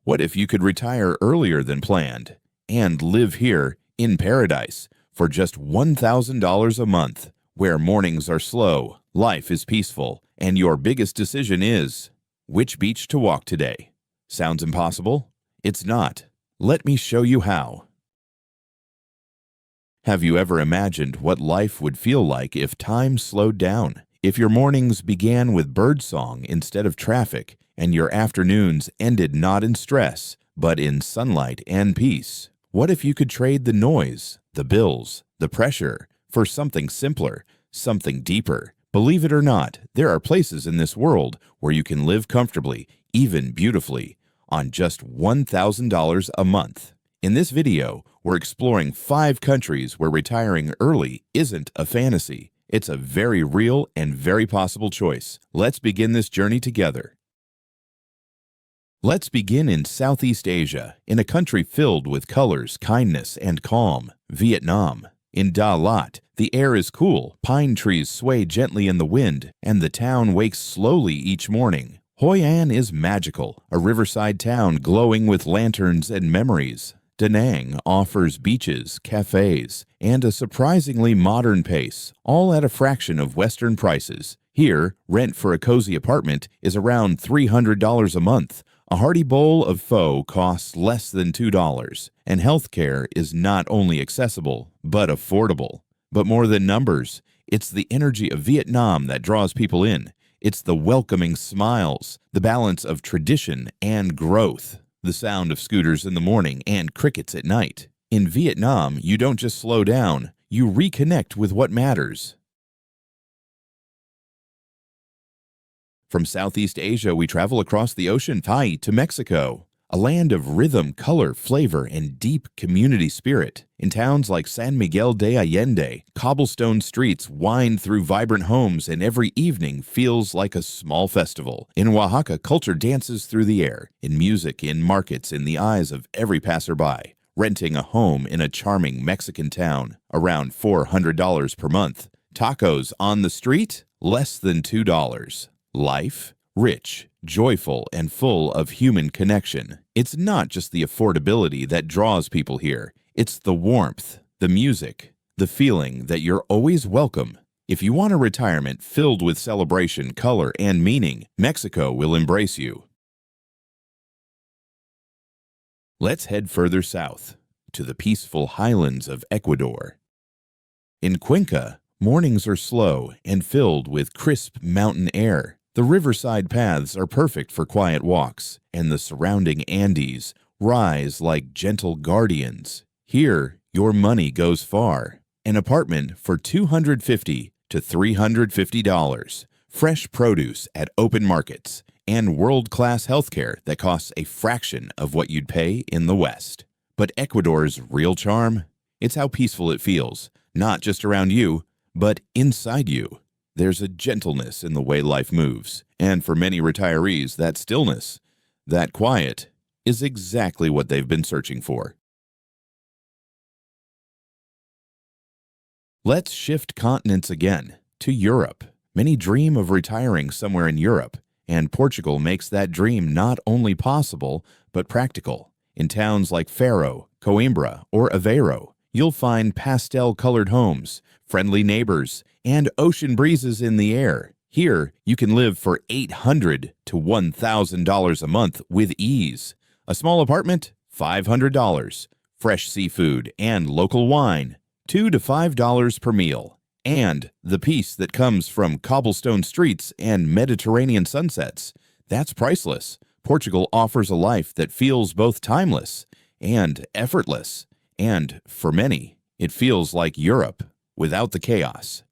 What if you could retire earlier than planned and live here in paradise for just $1,000 a month, where mornings are slow, life is peaceful, and your biggest decision is which beach to walk today? Sounds impossible? It's not. Let me show you how. Have you ever imagined what life would feel like if time slowed down? If your mornings began with birdsong instead of traffic, and your afternoons ended not in stress, but in sunlight and peace? What if you could trade the noise, the bills, the pressure, for something simpler, something deeper? Believe it or not, there are places in this world where you can live comfortably, even beautifully, on just $1,000 a month. In this video, we're exploring 5 countries where retiring early isn't a fantasy. It's a very real and very possible choice. Let's begin this journey together. Let's begin in Southeast Asia, in a country filled with colors, kindness, and calm, Vietnam. In Da Lat, the air is cool, pine trees sway gently in the wind, and the town wakes slowly each morning. Hoi An is magical, a riverside town glowing with lanterns and memories. Da Nang offers beaches, cafes, and a surprisingly modern pace, all at a fraction of Western prices. Here, rent for a cozy apartment is around $300 a month. A hearty bowl of pho costs less than $2, and healthcare is not only accessible, but affordable. But more than numbers, it's the energy of Vietnam that draws people in. It's the welcoming smiles, the balance of tradition and growth, the sound of scooters in the morning and crickets at night. In Vietnam, you don't just slow down, you reconnect with what matters. From Southeast Asia, we travel across the ocean, Thailand to Mexico, a land of rhythm, color, flavor, and deep community spirit. In towns like San Miguel de Allende, cobblestone streets wind through vibrant homes, and every evening feels like a small festival. In Oaxaca, culture dances through the air, in music, in markets, in the eyes of every passerby. Renting a home in a charming Mexican town, around $400 per month. Tacos on the street, less than $2. Life, rich, joyful, and full of human connection. It's not just the affordability that draws people here. It's the warmth, the music, the feeling that you're always welcome. If you want a retirement filled with celebration, color, and meaning, Mexico will embrace you. Let's head further south, to the peaceful highlands of Ecuador. In Cuenca, mornings are slow and filled with crisp mountain air. The riverside paths are perfect for quiet walks, and the surrounding Andes rise like gentle guardians. Here, your money goes far. An apartment for $250 to $350, fresh produce at open markets, and world-class healthcare that costs a fraction of what you'd pay in the West. But Ecuador's real charm? It's how peaceful it feels, not just around you, but inside you. There's a gentleness in the way life moves, and for many retirees, that stillness, that quiet, is exactly what they've been searching for. Let's shift continents again, to Europe. Many dream of retiring somewhere in Europe, and Portugal makes that dream not only possible, but practical. In towns like Faro, Coimbra, or Aveiro, you'll find pastel-colored homes, friendly neighbors, and ocean breezes in the air. Here, you can live for $800 to $1,000 a month with ease. A small apartment, $500. Fresh seafood and local wine, $2 to $5 per meal. And the peace that comes from cobblestone streets and Mediterranean sunsets, that's priceless. Portugal offers a life that feels both timeless and effortless. And for many, it feels like Europe without the chaos.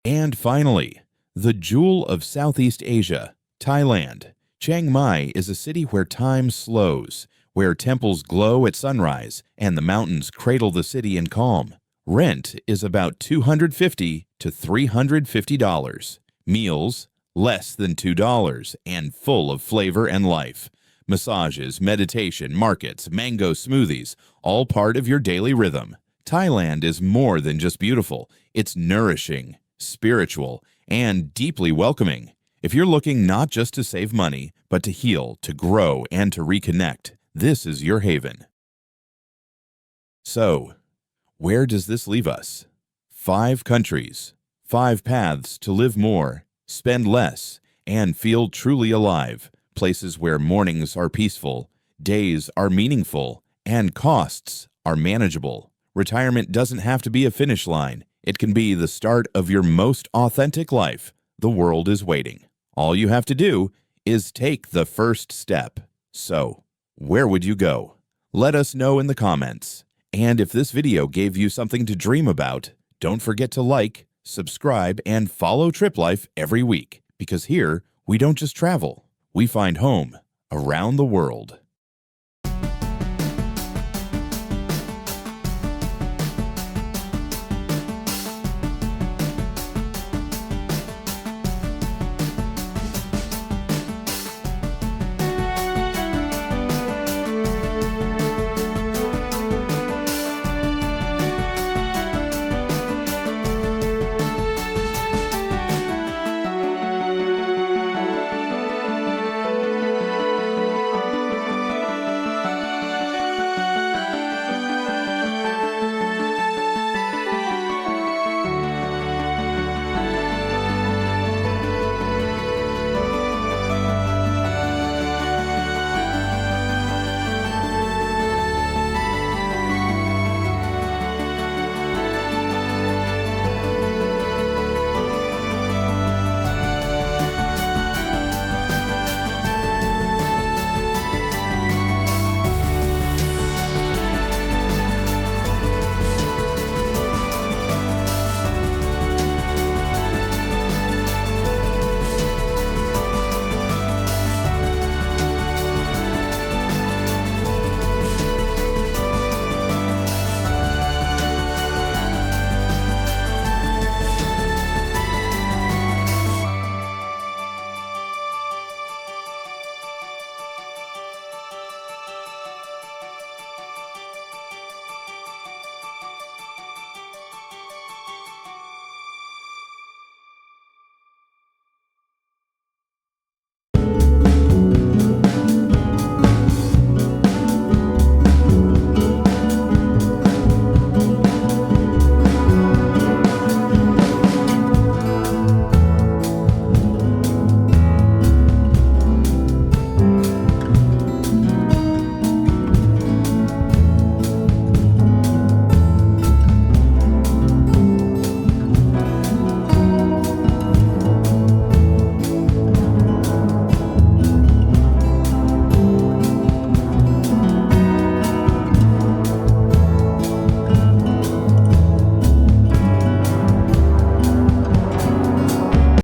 And finally, the jewel of Southeast Asia, Thailand. Chiang Mai is a city where time slows, where temples glow at sunrise and the mountains cradle the city in calm. Rent is about $250 to $350. Meals, less than $2 and full of flavor and life. Massages, meditation, markets, mango smoothies, all part of your daily rhythm. Thailand is more than just beautiful. It's nourishing, spiritual, and deeply welcoming. If you're looking not just to save money, but to heal, to grow, and to reconnect, this is your haven. So, where does this leave us? 5 countries, 5 paths to live more, spend less, and feel truly alive. Places where mornings are peaceful, days are meaningful, and costs are manageable. Retirement doesn't have to be a finish line. It can be the start of your most authentic life. The world is waiting. All you have to do is take the first step. So, where would you go? Let us know in the comments. And if this video gave you something to dream about, don't forget to like, subscribe, and follow TripLife every week. Because here, we don't just travel, we find home around the world.